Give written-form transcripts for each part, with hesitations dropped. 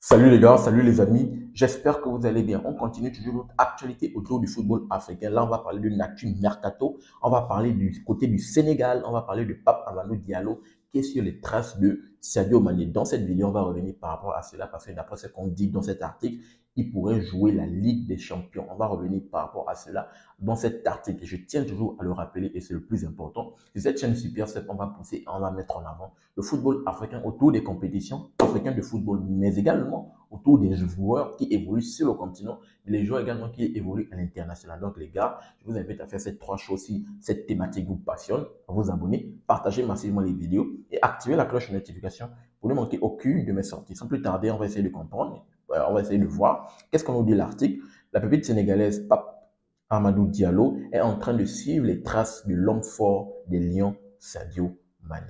Salut les gars, salut les amis, j'espère que vous allez bien. On continue toujours notre actualité autour du football africain. Là, on va parler de l'actu mercato, on va parler du côté du Sénégal, on va parler de Pape Amadou Diallo qui est sur les traces de Sadio Mané. Dans cette vidéo, on va revenir par rapport à cela parce que d'après ce qu'on dit dans cet article, il pourrait jouer la Ligue des Champions. On va revenir par rapport à cela dans cet article. Je tiens toujours à le rappeler et c'est le plus important. Sur cette chaîne Super Step, on va pousser et on va mettre en avant le football africain autour des compétitions africaines de football, mais également autour des joueurs qui évoluent sur le continent, mais les joueurs également qui évoluent à l'international. Donc les gars, je vous invite à faire ces trois choses si cette thématique vous passionne, à vous abonner, partager massivement les vidéos et activer la cloche de notification pour ne manquer aucune de mes sorties. Sans plus tarder, on va essayer de comprendre, on va essayer de voir qu'est-ce qu'on nous dit l'article. La pépite sénégalaise Pape Amadou Diallo est en train de suivre les traces de l'homme fort des Lions, Sadio Mané.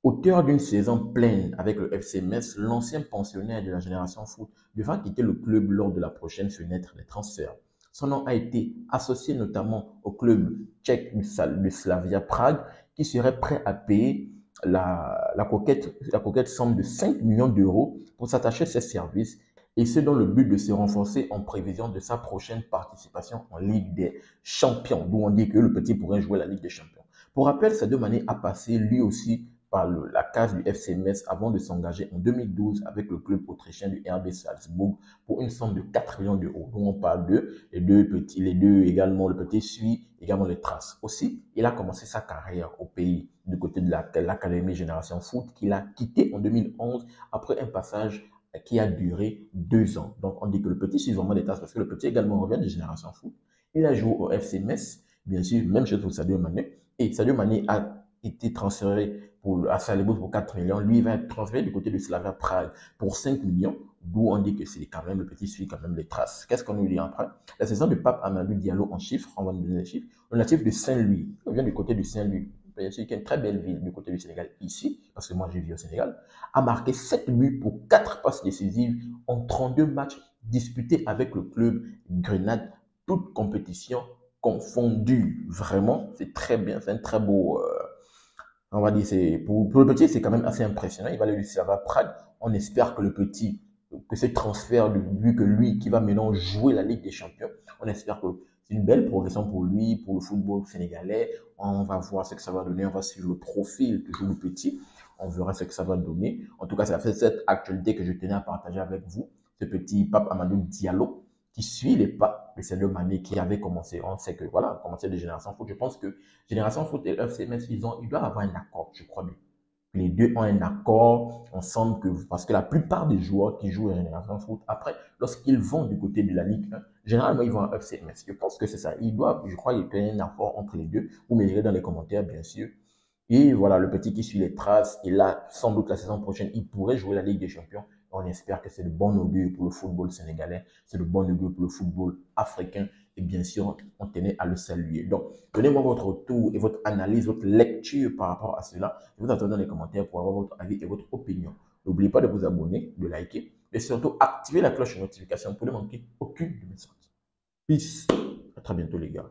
Auteur d'une saison pleine avec le FC Metz, l'ancien pensionnaire de la génération foot devra quitter le club lors de la prochaine fenêtre des transferts. Son nom a été associé notamment au club tchèque de Slavia Prague qui serait prêt à payer la coquette somme de 5 millions d'euros pour s'attacher à ses services et ce dans le but de se renforcer en prévision de sa prochaine participation en Ligue des Champions, d'où on dit que le petit pourrait jouer la Ligue des Champions. Pour rappel, Sadio Mané a passé lui aussi par la case du FC Metz avant de s'engager en 2012 avec le club autrichien du RB Salzbourg pour une somme de 4 millions d'euros. Donc on parle de les deux également, le petit suit également les traces. Aussi, il a commencé sa carrière au pays du côté de l'Académie Génération Foot qu'il a quitté en 2011 après un passage qui a duré 2 ans. Donc on dit que le petit suit vraiment les traces parce que le petit également revient de Génération Foot. Il a joué au FC Metz, bien sûr, même chose pour Sadio Mané. Et Sadio Mané a été transféré à Salzbourg pour 4 millions. Lui, il va être transféré du côté de Slavia Prague pour 5 millions. D'où on dit que c'est quand même le petit suit quand même les traces. Qu'est-ce qu'on nous dit après? La saison de Pape Amadou Diallo en chiffres, on va nous donner les chiffres. Le natif de Saint-Louis, on vient du côté de Saint-Louis, bien sûr, qui est une très belle ville du côté du Sénégal ici, parce que moi j'ai vu au Sénégal, a marqué 7 buts pour 4 passes décisives en 32 matchs disputés avec le club Grenade, toute compétition confondue. Vraiment, c'est très bien, c'est un très beau on va dire, pour le petit, c'est quand même assez impressionnant. Il va aller du Slavia Prague. On espère que le petit, que ce transfert, vu que lui, qui va maintenant jouer la Ligue des Champions, on espère que c'est une belle progression pour lui, pour le football sénégalais. On va voir ce que ça va donner. On va suivre le profil que joue le petit. On verra ce que ça va donner. En tout cas, c'est cette actualité que je tenais à partager avec vous. Ce petit Pape Amadou Diallo qui suit les pas de Sadio Mané qui avait commencé. On sait que voilà, commencé de Génération Foot. Je pense que Génération Foot et FC Metz, ils doivent avoir un accord, je crois bien. Les deux ont un accord ensemble parce que la plupart des joueurs qui jouent à Génération Foot, après, lorsqu'ils vont du côté de la Ligue 1, généralement, ils vont à FC Metz. Je pense que c'est ça. Ils doivent, je crois, qu'il y a un accord entre les deux. Vous me direz dans les commentaires, bien sûr. Et voilà, le petit qui suit les traces. Et là, sans doute la saison prochaine, il pourrait jouer la Ligue des Champions. On espère que c'est de bon augure pour le football sénégalais, c'est de bon augure pour le football africain. Et bien sûr, on tenait à le saluer. Donc, donnez-moi votre retour et votre analyse, votre lecture par rapport à cela. Je vous attends dans les commentaires pour avoir votre avis et votre opinion. N'oubliez pas de vous abonner, de liker et surtout activer la cloche de notification pour ne manquer aucune de mes sorties. Peace. À très bientôt les gars.